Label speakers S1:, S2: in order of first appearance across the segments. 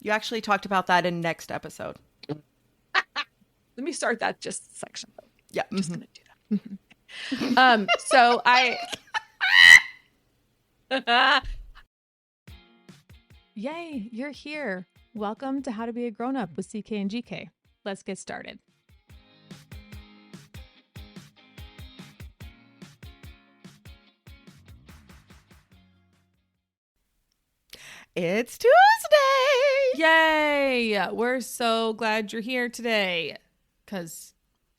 S1: You actually talked about that in next episode.
S2: Let me start that just section.
S1: Yeah.
S2: I'm just going to do that. So Yay, you're here. Welcome to How to Be a Grown-Up with CK and GK. Let's get started.
S1: It's Tuesday.
S2: Yay! We're so glad you're here today because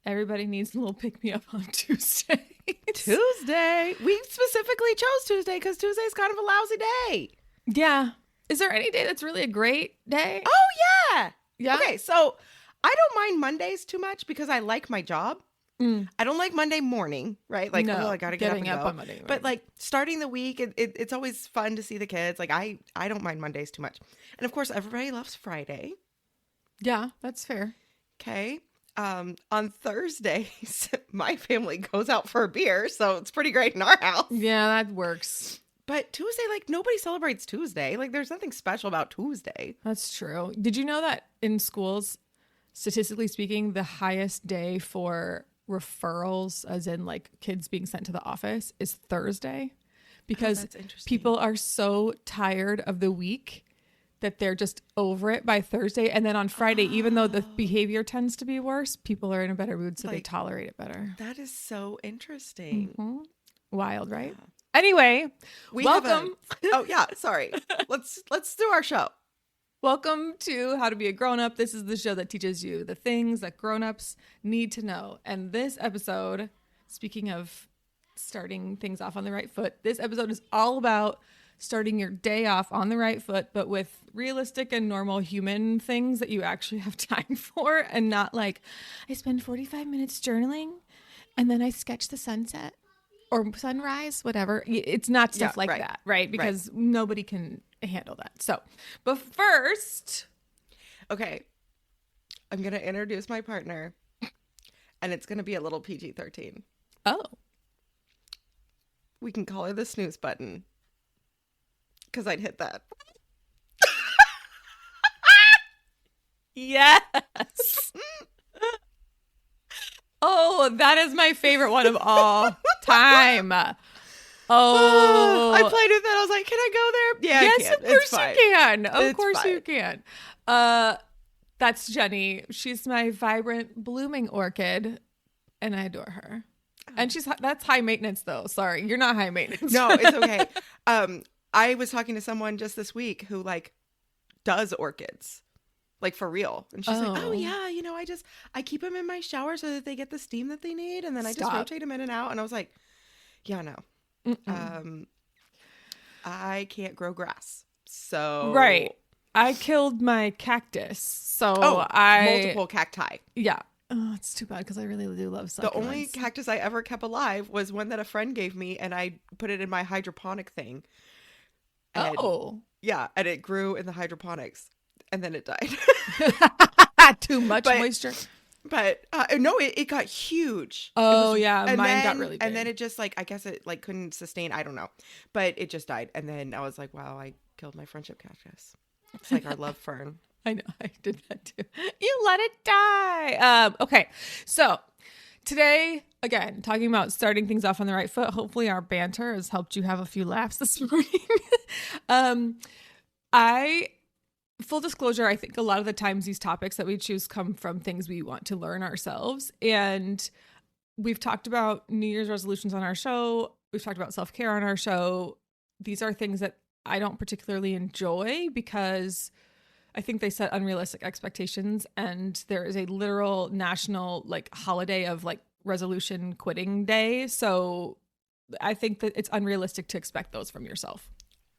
S2: everybody needs a little pick-me-up on Tuesday.
S1: Tuesday. We specifically chose Tuesday because Tuesday's kind of a lousy day.
S2: Yeah. Is there any day that's really a great day?
S1: Oh, yeah.
S2: Yeah.
S1: Okay, so I don't mind Mondays too much because I like my job. I don't like Monday morning, right? Like,
S2: No,
S1: oh, I got to get up and go.
S2: on Monday.
S1: But like starting the week, it's always fun to see the kids. Like I don't mind Mondays too much. And of course, everybody loves Friday.
S2: Yeah, that's fair.
S1: Okay. On Thursdays, my family goes out for a beer, so it's pretty great in our house.
S2: Yeah, that works.
S1: But Tuesday, like nobody celebrates Tuesday. Like there's nothing special about Tuesday.
S2: That's true. Did you know that in schools, statistically speaking, the highest day for referrals, as in like kids being sent to the office, is Thursday? Because people are so tired of the week that they're just over it by Thursday. And then on Friday, even though the behavior tends to be worse, people are in a better mood, so they tolerate it better.
S1: That is so interesting.
S2: Mm-hmm. Wild, right? Yeah. Anyway, welcome.
S1: Oh yeah, sorry. Let's do our show.
S2: Welcome to How to Be a Grown-Up. This is the show that teaches you the things that grown-ups need to know. And this episode, speaking of starting things off on the right foot, this episode is all about starting your day off on the right foot, but with realistic and normal human things that you actually have time for, and not like, I spend 45 minutes journaling and then I sketch the sunset or sunrise, whatever. It's not stuff that, right? Because nobody can handle that. So, but first,
S1: okay, I'm going to introduce my partner, and it's going to be a little PG-13.
S2: Oh.
S1: We can call her the snooze button, because I'd hit that.
S2: Yes. Oh, that is my favorite one of all time. Oh,
S1: I played with that. I was like, can I go there? Yeah,
S2: yes,
S1: I can.
S2: of course you can. Of course you can. That's Jenny. She's my vibrant, blooming orchid, and I adore her. And that's high maintenance, though. Sorry, you're not high maintenance.
S1: No, it's okay. I was talking to someone just this week who like does orchids, like for real, and she's like, "Oh yeah, I keep them in my shower so that they get the steam that they need, and then I just rotate them in and out." And I was like, "Yeah, no." I can't grow grass. So
S2: right. I killed my cactus. So
S1: multiple cacti.
S2: Yeah. Oh, it's too bad because I really do love succulents.
S1: The only cactus I ever kept alive was one that a friend gave me, and I put it in my hydroponic thing. And, yeah, and it grew in the hydroponics, and then it died.
S2: Too much moisture.
S1: But no, it got huge.
S2: Oh yeah, mine got really big.
S1: And then it just I guess it couldn't sustain. I don't know, but it just died. And then I was like, wow, I killed my friendship cactus. It's like our love fern.
S2: I know, I did that too. You let it die. Okay, so today again talking about starting things off on the right foot. Hopefully, our banter has helped you have a few laughs this morning. Full disclosure, I think a lot of the times these topics that we choose come from things we want to learn ourselves. And we've talked about New Year's resolutions on our show. We've talked about self-care on our show. These are things that I don't particularly enjoy because I think they set unrealistic expectations. And there is a literal national holiday of resolution quitting day. So I think that it's unrealistic to expect those from yourself.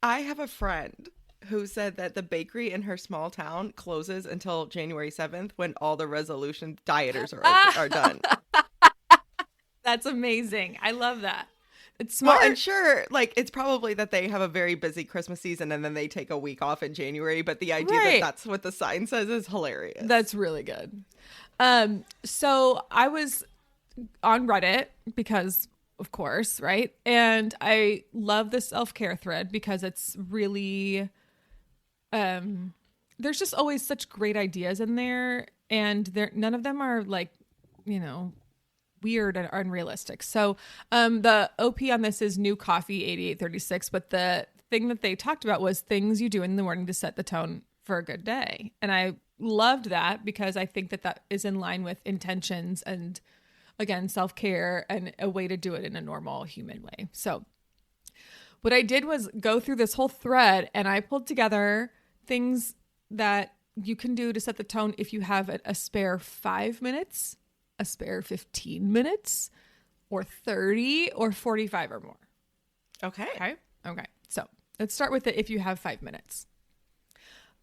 S1: I have a friend who said that the bakery in her small town closes until January 7th when all the resolution dieters are done.
S2: That's amazing. I love that. It's smart.
S1: Well, and sure, it's probably that they have a very busy Christmas season and then they take a week off in January, but the idea that that's what the sign says is hilarious.
S2: That's really good. So I was on Reddit because of course, right? And I love the self-care thread because it's really there's just always such great ideas in there, and none of them are like, weird and unrealistic. So the OP on this is New Coffee 8836, but the thing that they talked about was things you do in the morning to set the tone for a good day. And I loved that because I think that is in line with intentions and, again, self-care and a way to do it in a normal human way. So what I did was go through this whole thread, and I pulled together things that you can do to set the tone if you have a spare 5 minutes, a spare 15 minutes, or 30 or 45 or more.
S1: Okay.
S2: So let's start with it if you have 5 minutes.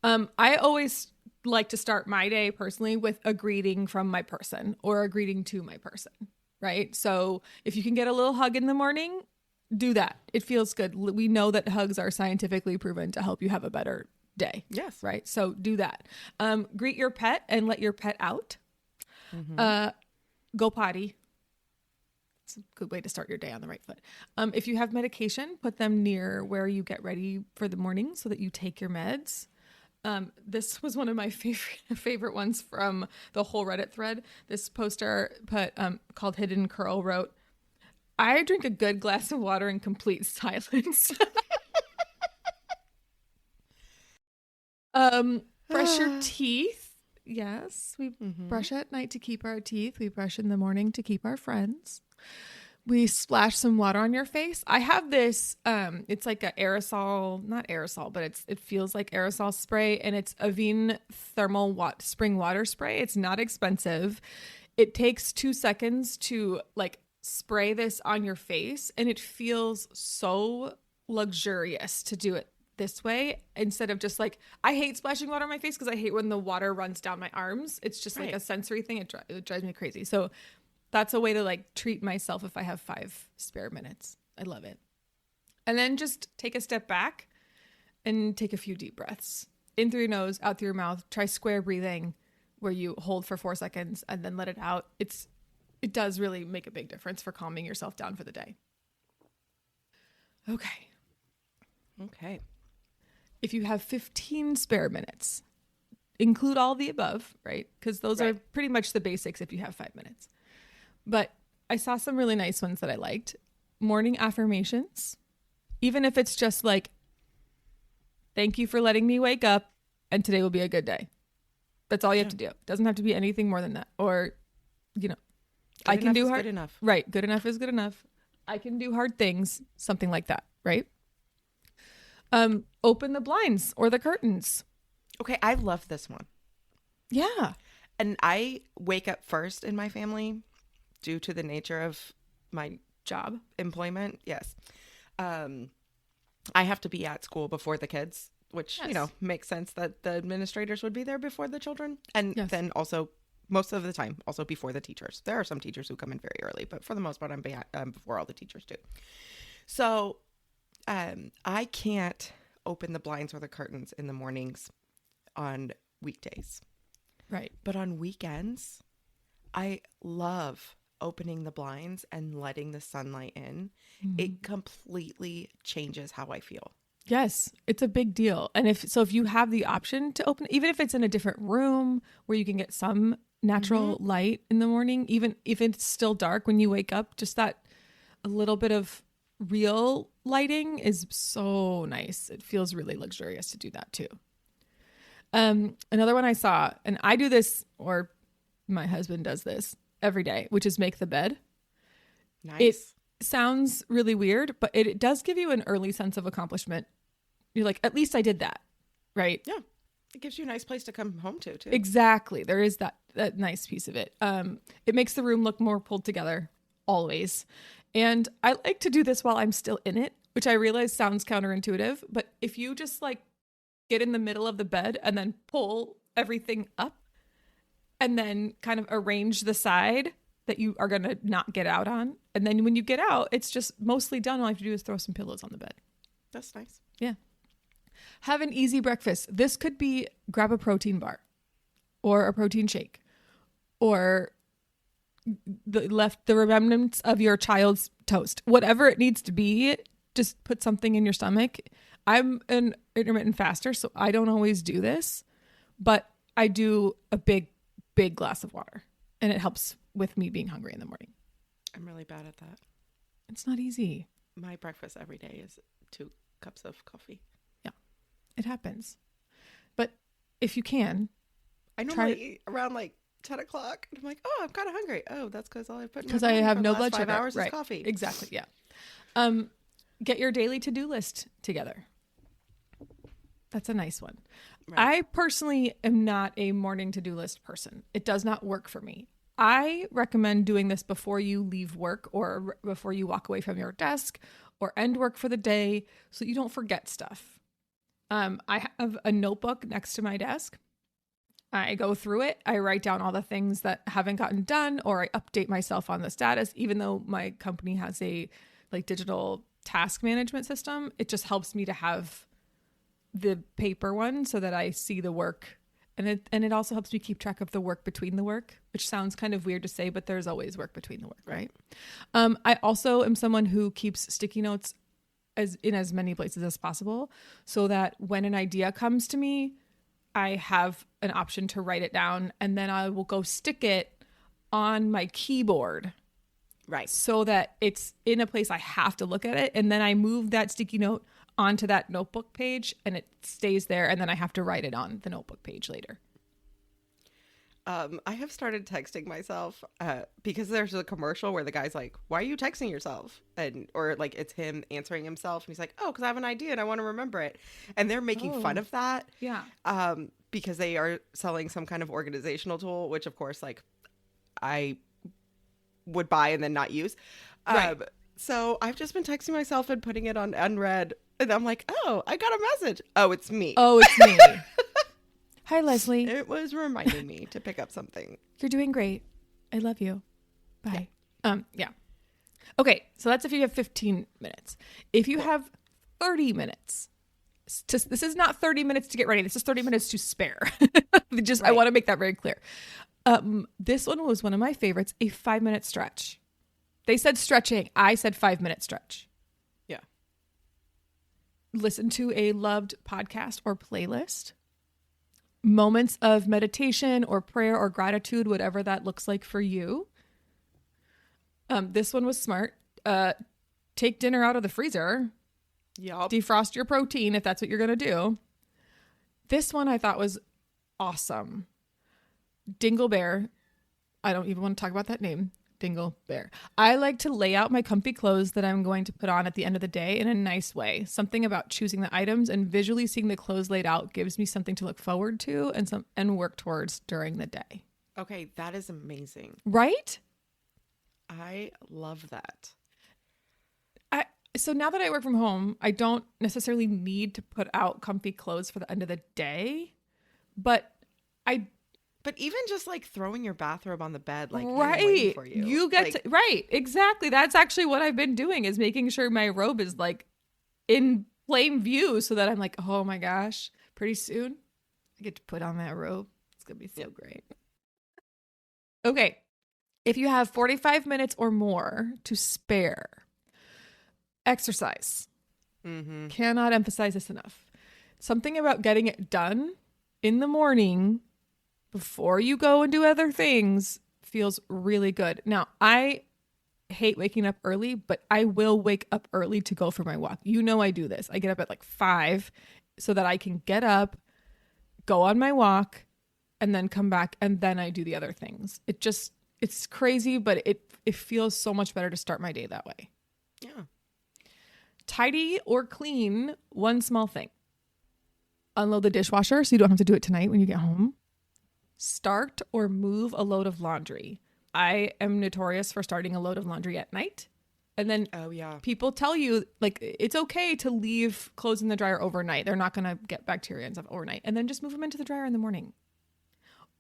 S2: I always like to start my day personally with a greeting from my person or a greeting to my person, right? So if you can get a little hug in the morning, do that. It feels good. We know that hugs are scientifically proven to help you have a better day.
S1: Yes.
S2: Right? So do that. Greet your pet and let your pet out. Go potty. It's a good way to start your day on the right foot. If you have medication, put them near where you get ready for the morning so that you take your meds. This was one of my favorite ones from the whole Reddit thread. This poster called Hidden Curl wrote, "I drink a good glass of water in complete silence." Brush your teeth. Yes, we brush at night to keep our teeth. We brush in the morning to keep our friends. We splash some water on your face. I have this, it's like an aerosol, not aerosol, but it feels like aerosol spray, and it's Avene thermal spring water spray. It's not expensive. It takes 2 seconds to like spray this on your face, and it feels so luxurious to do it this way instead of just like, I hate splashing water on my face because I hate when the water runs down my arms. It's just like a sensory thing. It drives me crazy. So that's a way to like treat myself if I have 5 spare minutes. I love it. And then just take a step back and take a few deep breaths in through your nose, out through your mouth. Try square breathing where you hold for 4 seconds and then let it out. It does really make a big difference for calming yourself down for the day. Okay. If you have 15 spare minutes, include all the above, right? Because those are pretty much the basics if you have 5 minutes. But I saw some really nice ones that I liked. Morning affirmations, even if it's just like, thank you for letting me wake up and today will be a good day. That's all you have to do. It doesn't have to be anything more than that. Or, I can do hard.
S1: Good enough.
S2: Right. Good enough is good enough. I can do hard things. Something like that. Right. Open the blinds or the curtains.
S1: Okay. I love this one.
S2: Yeah.
S1: And I wake up first in my family due to the nature of my
S2: job
S1: employment. Yes. I have to be at school before the kids, which, makes sense that the administrators would be there before the children. And then also most of the time, also before the teachers. There are some teachers who come in very early, but for the most part, I'm before all the teachers do. So I can't open the blinds or the curtains in the mornings on weekdays.
S2: Right.
S1: But on weekends, I love opening the blinds and letting the sunlight in. Mm-hmm. It completely changes how I feel.
S2: Yes, it's a big deal. And if you have the option to open, even if it's in a different room where you can get some natural light in the morning, even if it's still dark when you wake up, just that a little bit of real lighting is so nice. It feels really luxurious to do that too. Another one I saw, and I do this, or my husband does this every day, which is make the bed.
S1: Nice.
S2: It sounds really weird, but it does give you an early sense of accomplishment. You're like, at least I did that, right?
S1: Yeah. It gives you a nice place to come home to, too.
S2: Exactly. There is that nice piece of it. It makes the room look more pulled together, always. And I like to do this while I'm still in it, which I realize sounds counterintuitive, but if you just like get in the middle of the bed and then pull everything up and then kind of arrange the side that you are going to not get out on. And then when you get out, it's just mostly done. All you have to do is throw some pillows on the bed.
S1: That's nice.
S2: Yeah. Have an easy breakfast. This could be grab a protein bar or a protein shake or the remnants of your child's toast. Whatever it needs to be, just put something in your stomach. I'm an intermittent faster, so I don't always do this. But I do a big glass of water, and it helps with me being hungry in the morning.
S1: I'm really bad at that.
S2: It's not easy.
S1: My breakfast every day is 2 cups of coffee.
S2: Yeah, it happens. But if you can,
S1: I normally eat around like 10 o'clock. And I'm like, oh, I'm kind of hungry. Oh, that's because all I put in
S2: because I have no blood sugar.
S1: 5 hours
S2: right.
S1: is coffee.
S2: Exactly. Yeah. Get your daily to-do list together. That's a nice one. Right. I personally am not a morning to-do list person. It does not work for me. I recommend doing this before you leave work or before you walk away from your desk or end work for the day so you don't forget stuff. I have a notebook next to my desk. I go through it. I write down all the things that haven't gotten done, or I update myself on the status. Even though my company has a digital task management system, it just helps me to have the paper one so that I see the work. And it also helps me keep track of the work between the work, which sounds kind of weird to say, but there's always work between the work, right? I also am someone who keeps sticky notes in as many places as possible so that when an idea comes to me, I have an option to write it down, and then I will go stick it on my keyboard. Right. So that it's in a place I have to look at it. And then I move that sticky note onto that notebook page and it stays there. And then I have to write it on the notebook page later.
S1: I have started texting myself because there's a commercial where the guy's like, why are you texting yourself? Or like it's him answering himself. And he's like, oh, because I have an idea and I want to remember it. And they're making fun of that.
S2: Yeah.
S1: Because they are selling some kind of organizational tool, which of course, like I would buy and then not use.
S2: Right.
S1: So I've just been texting myself and putting it on unread. And I'm like, oh, I got a message. Oh, it's me.
S2: Oh, it's me. Hi, Leslie.
S1: It was reminding me to pick up something.
S2: You're doing great. I love you. Bye. Yeah. Okay. So that's if you have 15 minutes. If you have 30 minutes, this is not 30 minutes to get ready. This is 30 minutes to spare. I want to make that very clear. This one was one of my favorites, a 5-minute stretch. They said stretching. I said 5-minute stretch.
S1: Yeah.
S2: Listen to a loved podcast or playlist. Moments of meditation or prayer or gratitude, whatever that looks like for you. This one was smart. Take dinner out of the freezer.
S1: Yep.
S2: Defrost your protein if that's what you're going to do. This one I thought was awesome. Dingle Bear. I don't even want to talk about that name. Dingle Bear. I like to lay out my comfy clothes that I'm going to put on at the end of the day in a nice way. Something about choosing the items and visually seeing the clothes laid out gives me something to look forward to and work towards during the day.
S1: Okay, that is amazing.
S2: Right?
S1: I love that.
S2: So now that I work from home, I don't necessarily need to put out comfy clothes for the end of the day, but
S1: even just like throwing your bathrobe on the bed, like
S2: right,
S1: for you.
S2: You get to, right, exactly. That's actually what I've been doing is making sure my robe is like in plain view so that I'm like, oh my gosh, pretty soon I get to put on that robe. It's gonna be so great. Okay, if you have 45 minutes or more to spare, exercise.
S1: Mm-hmm.
S2: Cannot emphasize this enough. Something about getting it done in the morning before you go and do other things feels really good. Now, I hate waking up early, but I will wake up early to go for my walk. You know I do this. I get up at like 5 so that I can get up, go on my walk, and then come back, and then I do the other things. It's crazy, but it feels so much better to start my day that way.
S1: Yeah.
S2: Tidy or clean one small thing. Unload the dishwasher so you don't have to do it tonight when you get home. Start or move a load of laundry. I am notorious for starting a load of laundry at night. And then people tell you like it's okay to leave clothes in the dryer overnight. They're not going to get bacteria and stuff overnight. And then just move them into the dryer in the morning.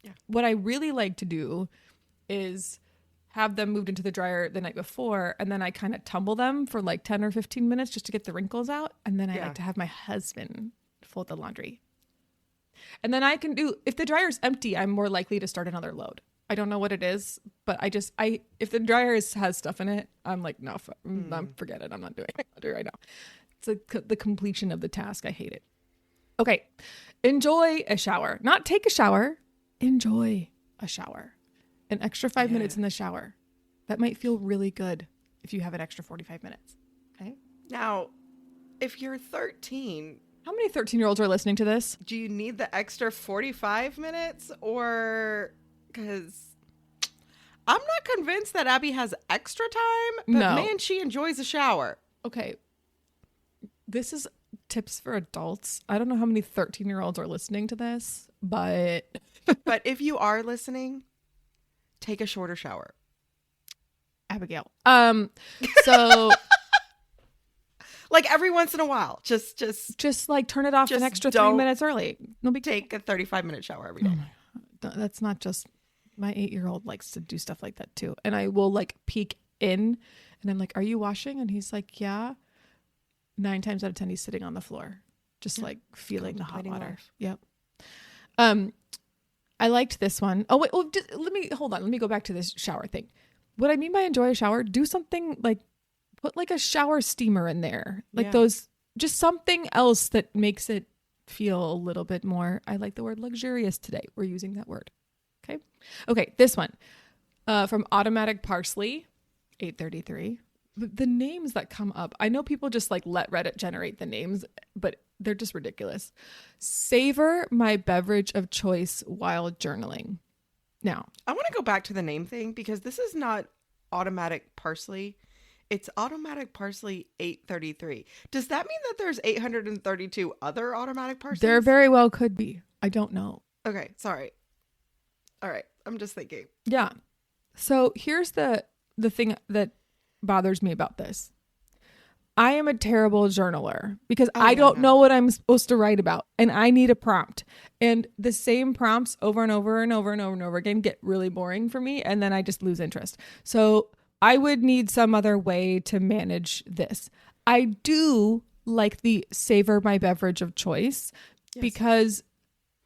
S2: Yeah. What I really like to do is have them moved into the dryer the night before, and then I kind of tumble them for like 10 or 15 minutes just to get the wrinkles out. And then I like to have my husband fold the laundry. And then I can do, if the dryer's empty, I'm more likely to start another load. I don't know what it is, but if the dryer has stuff in it, I'm like, no, forget it. I'm not doing it right now. It's like the completion of the task. I hate it. Okay. Enjoy a shower. Not take a shower. Enjoy a shower. An extra 5 minutes in the shower. That might feel really good if you have an extra 45 minutes. Okay.
S1: Now, if you're 13,
S2: how many 13-year-olds are listening to this?
S1: Do you need the extra 45 minutes? Or because I'm not convinced that Abby has extra time, but man, she enjoys a shower.
S2: Okay. This is tips for adults. I don't know how many 13-year-olds are listening to this, but
S1: but if you are listening, take a shorter shower.
S2: Abigail. So
S1: like every once in a while, just
S2: like turn it off an extra 3 minutes early. No big
S1: take a 35-minute shower every day. Oh
S2: my God. That's not just my 8-year-old likes to do stuff like that too. And I will like peek in and I'm like, are you washing? And he's like, yeah. 9 times out of 10, he's sitting on the floor, just like feeling the hot water. Life. Yep. I liked this one. Oh, wait, well, hold on. Let me go back to this shower thing. What I mean by enjoy a shower, do something like put like a shower steamer in there. Like those, just something else that makes it feel a little bit more, I like the word luxurious today. We're using that word. Okay. Okay. This one, from Automatic Parsley, 833. The names that come up, I know people just like let Reddit generate the names, but they're just ridiculous. Savor my beverage of choice while journaling. Now,
S1: I want to go back to the name thing because this is not Automatic Parsley. It's Automatic Parsley 833. Does that mean that there's 832 other Automatic Parsleys?
S2: There very well could be. I don't know.
S1: Okay, sorry. All right, I'm just thinking.
S2: Yeah. So here's the thing that bothers me about this. I am a terrible journaler because I don't know what I'm supposed to write about and I need a prompt. And the same prompts over and over and over and over and over again get really boring for me and then I just lose interest. So I would need some other way to manage this. I do like the savor my beverage of choice because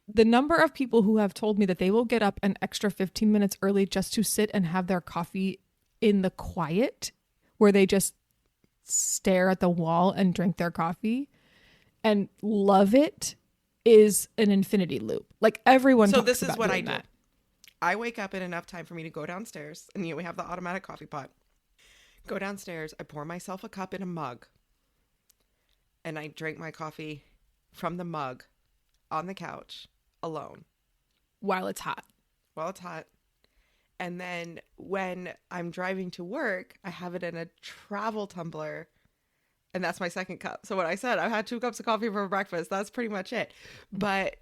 S2: the number of people who have told me that they will get up an extra 15 minutes early just to sit and have their coffee in the quiet where they just stare at the wall and drink their coffee and love it is an infinity loop. Like everyone talks about doing that. So this is what I do.
S1: I wake up in enough time for me to go downstairs and we have the automatic coffee pot. Go downstairs, I pour myself a cup in a mug and I drink my coffee from the mug on the couch alone.
S2: While it's hot.
S1: And then when I'm driving to work, I have it in a travel tumbler. And that's my second cup. So what I said, I had 2 cups of coffee for breakfast. That's pretty much it. But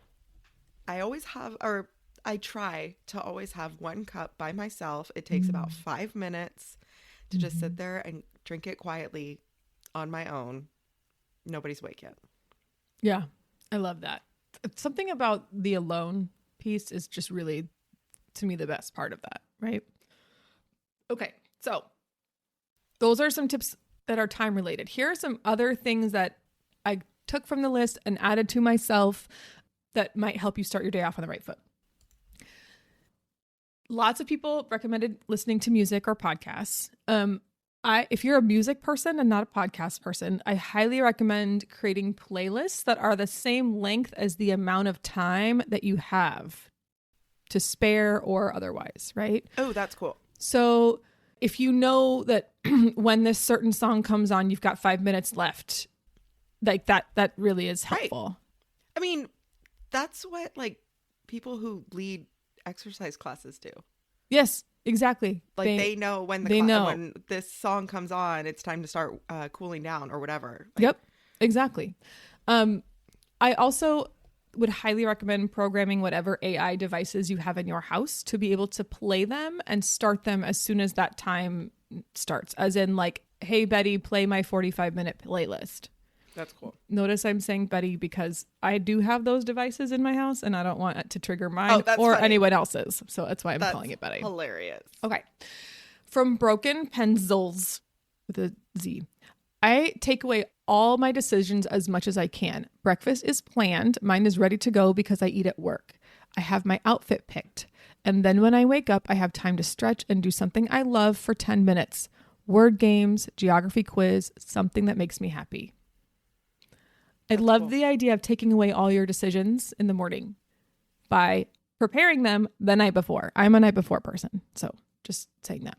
S1: I always have, or I try to always have 1 cup by myself. It takes about 5 minutes to just sit there and drink it quietly on my own. Nobody's awake yet.
S2: Yeah, I love that. Something about the alone piece is just really, to me, the best part of that, right? Okay, so those are some tips that are time related. Here are some other things that I took from the list and added to myself that might help you start your day off on the right foot. Lots of people recommended listening to music or podcasts. If you're a music person and not a podcast person, I highly recommend creating playlists that are the same length as the amount of time that you have to spare or otherwise, right?
S1: Oh, that's cool.
S2: So if you know that when this certain song comes on, you've got 5 minutes left, like that really is helpful.
S1: Right. I mean, that's what like people who lead exercise classes do.
S2: Yes, exactly.
S1: Like they know when when this song comes on, it's time to start cooling down or whatever. Like,
S2: yep, exactly. I also would highly recommend programming whatever AI devices you have in your house to be able to play them and start them as soon as that time starts. As in like, hey, Betty, play my 45-minute playlist.
S1: That's cool.
S2: Notice I'm saying Betty because I do have those devices in my house and I don't want it to trigger mine or funny. Anyone else's. So that's why I'm calling it Betty.
S1: Hilarious.
S2: Okay. From Broken Pencils with a Z. I take away all my decisions as much as I can. Breakfast is planned. Mine is ready to go because I eat at work. I have my outfit picked. And then when I wake up, I have time to stretch and do something I love for 10 minutes. Word games, geography quiz, something that makes me happy. I
S1: That's
S2: love
S1: cool.
S2: the idea of taking away all your decisions in the morning by preparing them the night before. I'm a night before person, so just saying that.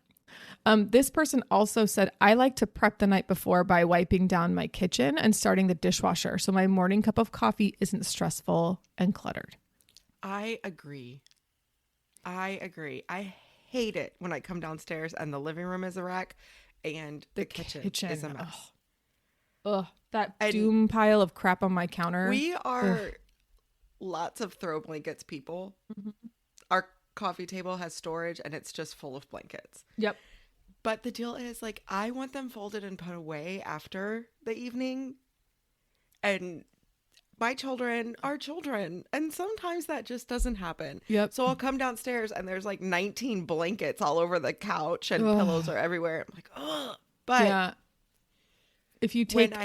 S2: This person also said, I like to prep the night before by wiping down my kitchen and starting the dishwasher so my morning cup of coffee isn't stressful and cluttered.
S1: I agree. I hate it when I come downstairs and the living room is a wreck and the kitchen is a mess.
S2: Ugh, that
S1: And
S2: doom pile of crap on my counter.
S1: We are lots of throw blankets people.
S2: Mm-hmm.
S1: Our coffee table has storage and it's just full of blankets.
S2: Yep.
S1: But the deal is, like, I want them folded and put away after the evening. And my children are children. And sometimes that just doesn't happen.
S2: Yep.
S1: So I'll come downstairs and there's like 19 blankets all over the couch and pillows are everywhere. I'm like, ugh. But
S2: yeah. If you take
S1: when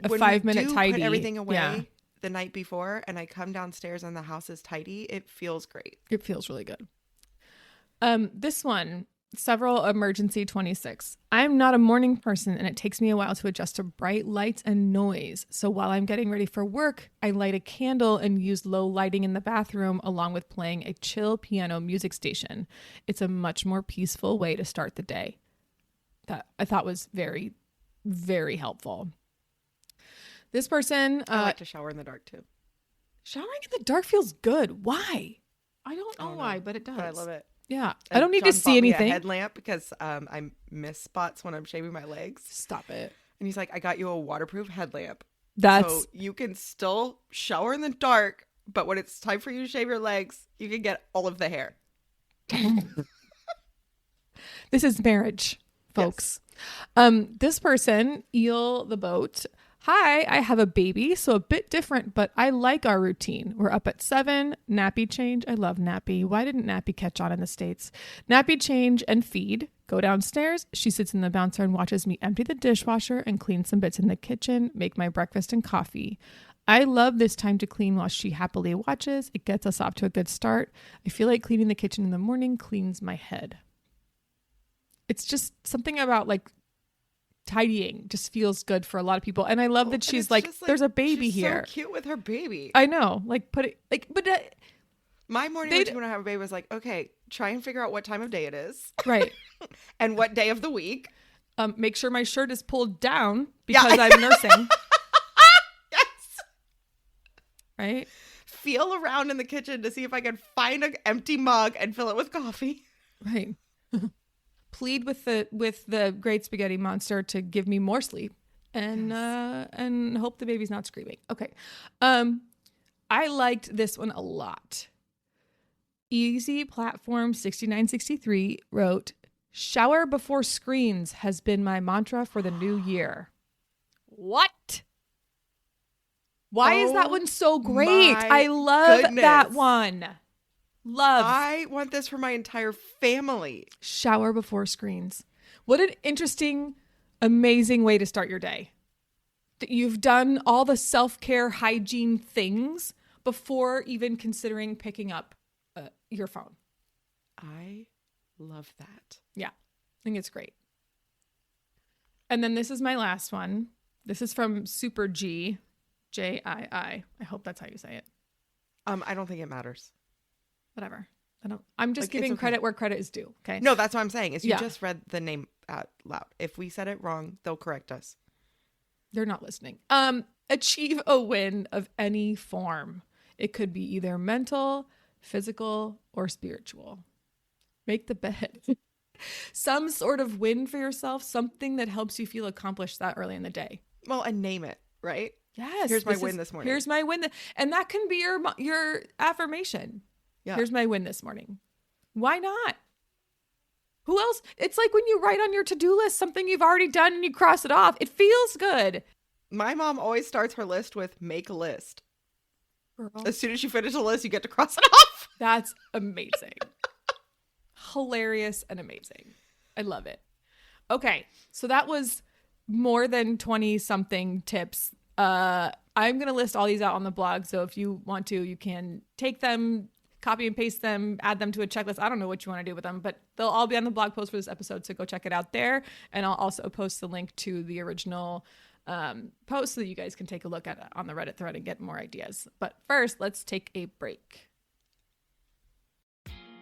S2: a
S1: we
S2: 5-minute
S1: do
S2: tidy,
S1: put everything away
S2: yeah,
S1: the night before and I come downstairs and the house is tidy, it feels great.
S2: it feels really good. This one, several emergency 26. I'm not a morning person and it takes me a while to adjust to bright lights and noise. So while I'm getting ready for work, I light a candle and use low lighting in the bathroom along with playing a chill piano music station. It's a much more peaceful way to start the day. That I thought was very, very helpful. This person,
S1: I like to shower in the dark too.
S2: showering in the dark feels good. Why? I don't know why, but it does.
S1: But I love it.
S2: Yeah.
S1: And
S2: I don't need
S1: John
S2: to see
S1: bought me
S2: anything.
S1: a headlamp because I miss spots when I'm shaving my legs.
S2: Stop it.
S1: And he's like, I got you a waterproof headlamp.
S2: That's
S1: So you can still shower in the dark, but when it's time for you to shave your legs, you can get all of the hair.
S2: this is marriage, folks. This person, Eel the Boat. Hi, I have a baby, so a bit different, but I like our routine. We're up at 7, nappy change. I love nappy. Why didn't nappy catch on in the States? Nappy change and feed. Go downstairs. She sits in the bouncer and watches me empty the dishwasher and clean some bits in the kitchen, make my breakfast and coffee. I love this time to clean while she happily watches. It gets us off to a good start. I feel like cleaning the kitchen in the morning cleans my head. It's just something about like tidying just feels good for a lot of people. And I love that she's like, there's a baby
S1: she's
S2: here.
S1: So cute with her baby.
S2: I know. Like put it like, but
S1: My morning routine when I have a baby was like, okay, try and figure out what time of day it is.
S2: right.
S1: And what day of the week.
S2: Make sure my shirt is pulled down because I'm nursing.
S1: Yes.
S2: Right.
S1: Feel around in the kitchen to see if I can find an empty mug and fill it with coffee.
S2: Right. Plead with the great spaghetti monster to give me more sleep and hope the baby's not screaming. Okay. I liked this one a lot. Easy Platform 6963 wrote, shower before screens has been my mantra for the new year. What? Why is that one so great? I love that one. Love.
S1: I want this for my entire family.
S2: Shower before screens. What an interesting, amazing way to start your day. That you've done all the self-care hygiene things before even considering picking up your phone.
S1: I love that.
S2: Yeah, I think it's great. And then this is my last one. This is from Super G, Jii. I hope that's how you say it.
S1: I don't think it matters.
S2: Whatever. I'm just
S1: Like,
S2: giving
S1: it's okay.
S2: credit where credit is due. Okay.
S1: No, that's what I'm saying. Is you
S2: Yeah.
S1: just read the name out loud. If we said it wrong, they'll correct us.
S2: They're not listening. Achieve a win of any form. It could be either mental, physical, or spiritual. Make the bed. Some sort of win for yourself, something that helps you feel accomplished that early in the day.
S1: Well, and name it, right?
S2: Yes.
S1: Here's my win this morning.
S2: Here's my win. And that can be your affirmation.
S1: Yeah.
S2: Here's my win this morning. Why not? Who else? It's like when you write on your to-do list something you've already done and you cross it off. It feels good.
S1: My mom always starts her list with make a list.
S2: Girl.
S1: As soon as you finish a list, you get to cross it off.
S2: That's amazing. Hilarious and amazing. I love it. Okay, so that was more than 20 something tips. I'm going to list all these out on the blog. So if you want to, you can take them, copy and paste them, add them to a checklist. I don't know what you want to do with them, but they'll all be on the blog post for this episode. So go check it out there. And I'll also post the link to the original post so that you guys can take a look at it on the Reddit thread and get more ideas. But first, let's take a break.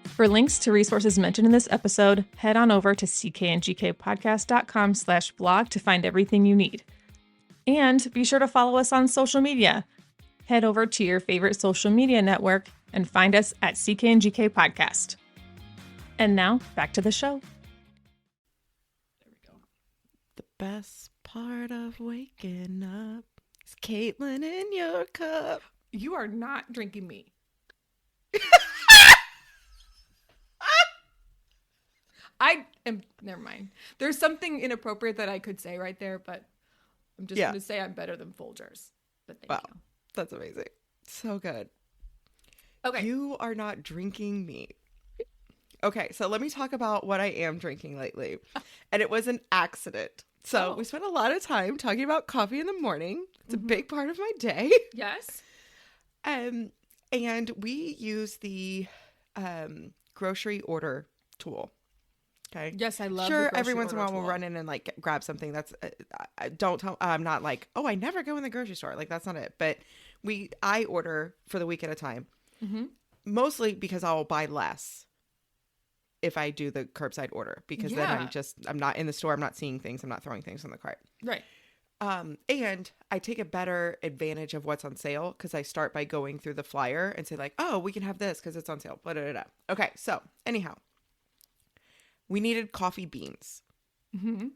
S2: For links to resources mentioned in this episode, head on over to ckandgkpodcast.com/blog to find everything you need. And be sure to follow us on social media. Head over to your favorite social media network and find us at CK&GK Podcast. And now, back to the show. There we go.
S1: The best part of waking up is Caitlin in your cup.
S2: You are not drinking me. Never mind. There's something inappropriate that I could say right there, but I'm just going to say I'm better than Folgers. But thank you.
S1: That's amazing. So good.
S2: Okay.
S1: You are not drinking me. Okay, so let me talk about what I am drinking lately. And it was an accident. So we spent a lot of time talking about coffee in the morning. It's a big part of my day.
S2: Yes.
S1: And we use the grocery order tool. Okay.
S2: Yes, I love.
S1: Sure, every once in a while we'll run in and like grab something. That's don't tell. I'm not like, oh, I never go in the grocery store. Like that's not it. But I order for the week at a time. Mm-hmm. Mostly because I'll buy less if I do the curbside order, because then I'm not in the store. I'm not seeing things. I'm not throwing things in the cart.
S2: Right.
S1: And I take a better advantage of what's on sale because I start by going through the flyer and say like, oh, we can have this because it's on sale. Blah, blah, blah, blah. Okay. So anyhow. We needed coffee beans. Mm-hmm.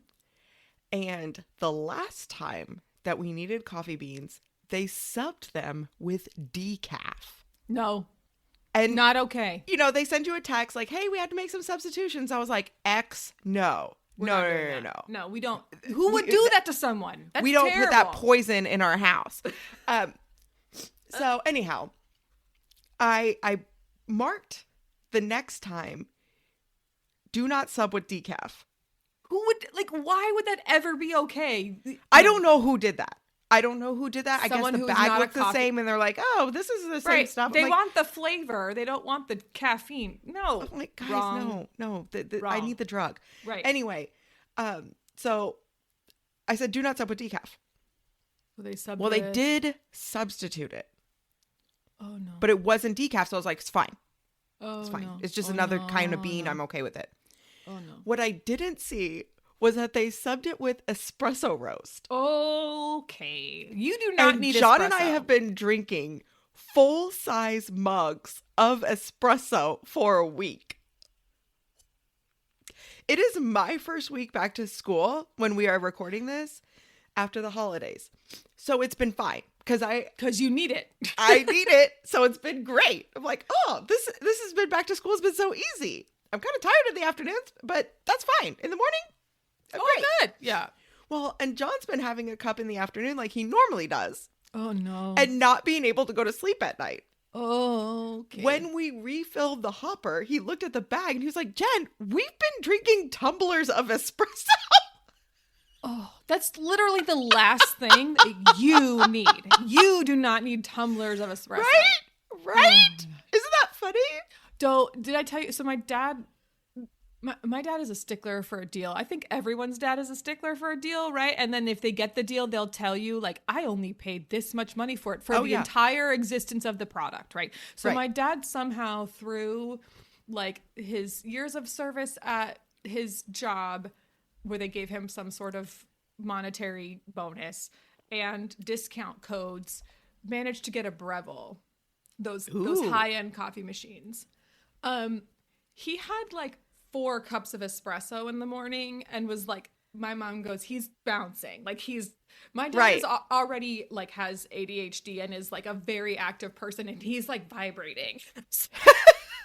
S1: And the last time that we needed coffee beans, they subbed them with decaf.
S2: No.
S1: And
S2: not okay.
S1: You know, they send you a text like, hey, we had to make some substitutions. I was like, no. No.
S2: No, we don't. Who would do that to someone? That's
S1: we don't
S2: terrible.
S1: Put that poison in our house. So anyhow, I marked the next time, do not sub with decaf.
S2: Who would, like, why would that ever be okay?
S1: I don't know who did that. Someone
S2: I guess
S1: the bag looked the same and they're like, oh, this is the same stuff.
S2: They want the flavor. They don't want the caffeine. No.
S1: I'm like, guys,
S2: wrong.
S1: No. I need the drug.
S2: Right.
S1: Anyway, so I said, do not sub with decaf.
S2: Well,
S1: they did substitute it.
S2: Oh, no.
S1: But it wasn't decaf, so I was like, it's fine.
S2: Oh,
S1: it's fine.
S2: No.
S1: It's just another kind of bean. I'm okay with it.
S2: Oh, no.
S1: What I didn't see was that they subbed it with espresso roast.
S2: Okay. You do not need
S1: John
S2: espresso.
S1: And I have been drinking full-size mugs of espresso for a week. It is my first week back to school when we are recording this after the holidays. So it's been fine. Because
S2: you need it.
S1: I need it. So it's been great. I'm like, oh, this has been back to school. It's been so easy. I'm kind of tired in the afternoons, but that's fine. In the morning, great.
S2: Good. Yeah.
S1: Well, and John's been having a cup in the afternoon like he normally does.
S2: Oh, no.
S1: And not being able to go to sleep at night.
S2: Oh, okay.
S1: When we refilled the hopper, he looked at the bag and he was like, Jen, we've been drinking tumblers of espresso.
S2: Oh, that's literally the last thing that you need. You do not need tumblers of espresso.
S1: Right? Isn't that funny?
S2: Did I tell you? So my dad is a stickler for a deal. I think everyone's dad is a stickler for a deal, right? And then if they get the deal, they'll tell you, like, I only paid this much money for it for the entire existence of the product, right? So my dad somehow, through like his years of service at his job, where they gave him some sort of monetary bonus and discount codes, managed to get a Breville, those high-end coffee machines. He had like 4 cups of espresso in the morning and was like, my mom goes, he's bouncing. Like my dad is already like has ADHD and is like a very active person, and he's like vibrating.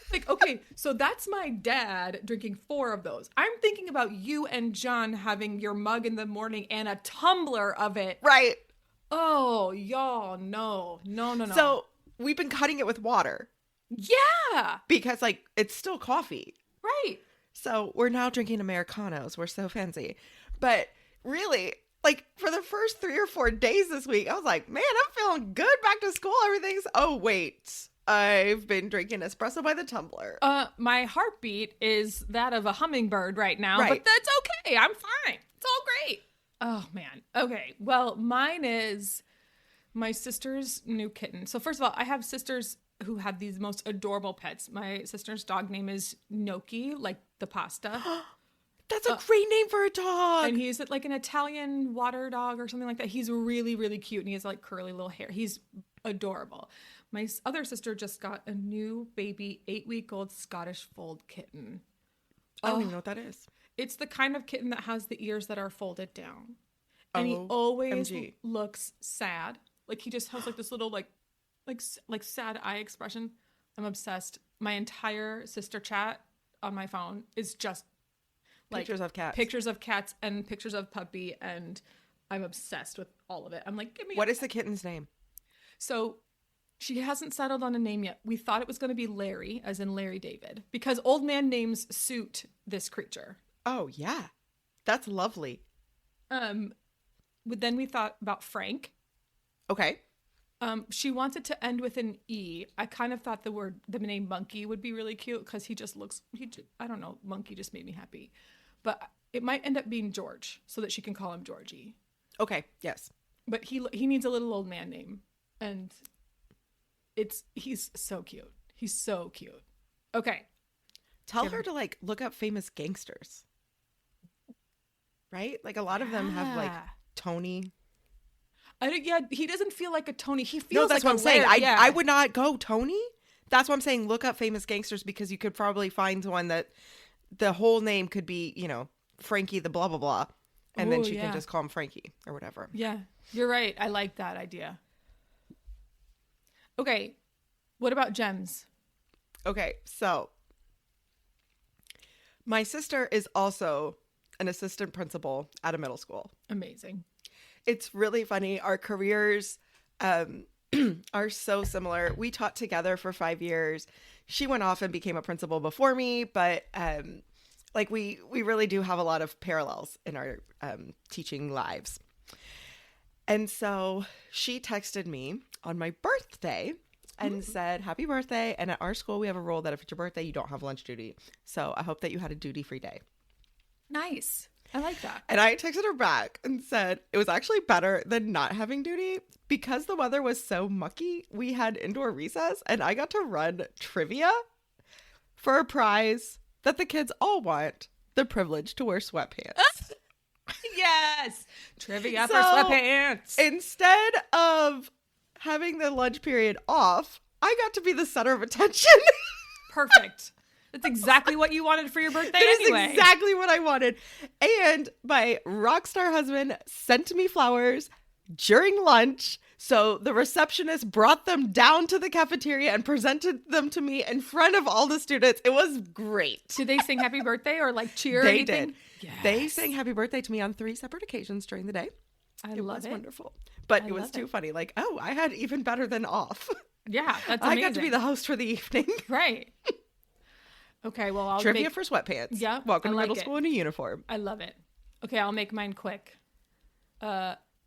S2: Like, okay, so that's my dad drinking 4 of those. I'm thinking about you and John having your mug in the morning and a tumbler of it.
S1: Right.
S2: Oh, y'all, no.
S1: So we've been cutting it with water.
S2: Yeah.
S1: Because like it's still coffee.
S2: Right.
S1: So we're now drinking Americanos. We're so fancy. But really, like for the first 3 or 4 days this week, I was like, man, I'm feeling good back to school. Everything's, oh, wait. I've been drinking espresso by the tumbler.
S2: My heartbeat is that of a hummingbird right now, but that's okay. I'm fine. It's all great. Oh, man. Okay. Well, mine is my sister's new kitten. So first of all, I have sisters who have these most adorable pets. My sister's dog name is Gnocchi, like the pasta.
S1: That's a great name for a dog.
S2: And he's like an Italian water dog or something like that. He's really, really cute. And he has like curly little hair. He's adorable. My other sister just got a new baby 8-week-old Scottish fold kitten.
S1: I don't even know what that is.
S2: It's the kind of kitten that has the ears that are folded down. And he
S1: Oh,
S2: always
S1: MG.
S2: looks sad. Like he just has like this little like sad eye expression. I'm obsessed. My entire sister chat on my phone is just like
S1: Pictures of cats.
S2: Pictures of cats and pictures of puppy, and I'm obsessed with all of it. I'm like, give me
S1: What is the kitten's name?
S2: So she hasn't settled on a name yet. We thought it was going to be Larry, as in Larry David, because old man names suit this creature.
S1: Oh, yeah. That's lovely.
S2: But then we thought about Frank.
S1: Okay.
S2: She wants it to end with an E. I kind of thought the name Monkey would be really cute because he just looks, I don't know, Monkey just made me happy. But it might end up being George so that she can call him Georgie.
S1: Okay, yes.
S2: But he needs a little old man name. And he's so cute. He's so cute. Okay.
S1: Tell her to like look up famous gangsters. Right? Like a lot of them have like Tony.
S2: He doesn't feel like a Tony. He feels
S1: No, that's
S2: like
S1: what I'm saying.
S2: Larry,
S1: I would not go Tony. That's what I'm saying. Look up famous gangsters because you could probably find one that the whole name could be, Frankie the blah, blah, blah. And then she can just call him Frankie or whatever.
S2: Yeah, you're right. I like that idea. Okay. What about gems?
S1: Okay, so my sister is also an assistant principal at a middle school.
S2: Amazing.
S1: It's really funny. Our careers are so similar. We taught together for 5 years. She went off and became a principal before me, but we really do have a lot of parallels in our teaching lives. And so she texted me on my birthday and said, happy birthday. And at our school, we have a rule that if it's your birthday, you don't have lunch duty. So I hope that you had a duty-free day.
S2: Nice. I like that.
S1: And I texted her back and said it was actually better than not having duty because the weather was so mucky. We had indoor recess and I got to run trivia for a prize that the kids all want, the privilege to wear sweatpants.
S2: Yes. Trivia for sweatpants.
S1: Instead of having the lunch period off, I got to be the center of attention.
S2: Perfect. That's exactly what you wanted for your birthday anyway.
S1: That's exactly what I wanted. And my rock star husband sent me flowers during lunch. So the receptionist brought them down to the cafeteria and presented them to me in front of all the students. It was great.
S2: Did they sing happy birthday or like cheer or
S1: They
S2: anything?
S1: did.
S2: Yes.
S1: They sang happy birthday to me on 3 separate occasions during the day.
S2: It was
S1: wonderful. But it was too funny. Like, oh, I had even better than off.
S2: Yeah, that's amazing.
S1: I got to be the host for the evening.
S2: Right. Okay, well, I'll
S1: Trivia for sweatpants.
S2: Yeah,
S1: Welcome
S2: I
S1: to
S2: like
S1: middle
S2: it.
S1: school in a uniform.
S2: I love it. Okay, I'll make mine quick.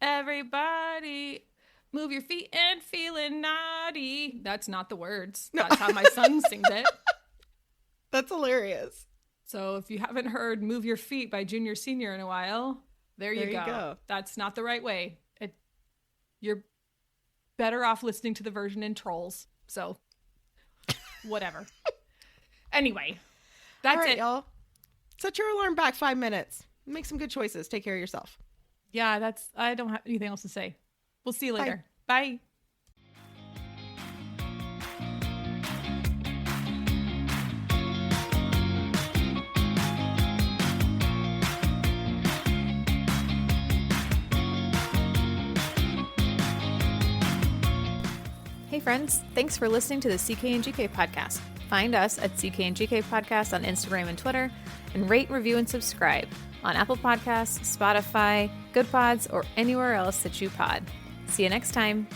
S2: Everybody move your feet and feeling naughty. That's not the words. That's how my son sings it.
S1: That's hilarious.
S2: So if you haven't heard Move Your Feet by Junior Senior in a while, there you go. That's not the right way. You're better off listening to the version in Trolls. So whatever. Anyway, that's
S1: all right,
S2: it.
S1: Y'all. Set your alarm back 5 minutes. Make some good choices. Take care of yourself.
S2: Yeah, I don't have anything else to say. We'll see you later. Bye. Hey friends, thanks for listening to the CK and GK podcast. Find us at CK and GK podcast on Instagram and Twitter, and rate, review, and subscribe on Apple Podcasts, Spotify, Good Pods, or anywhere else that you pod. See you next time.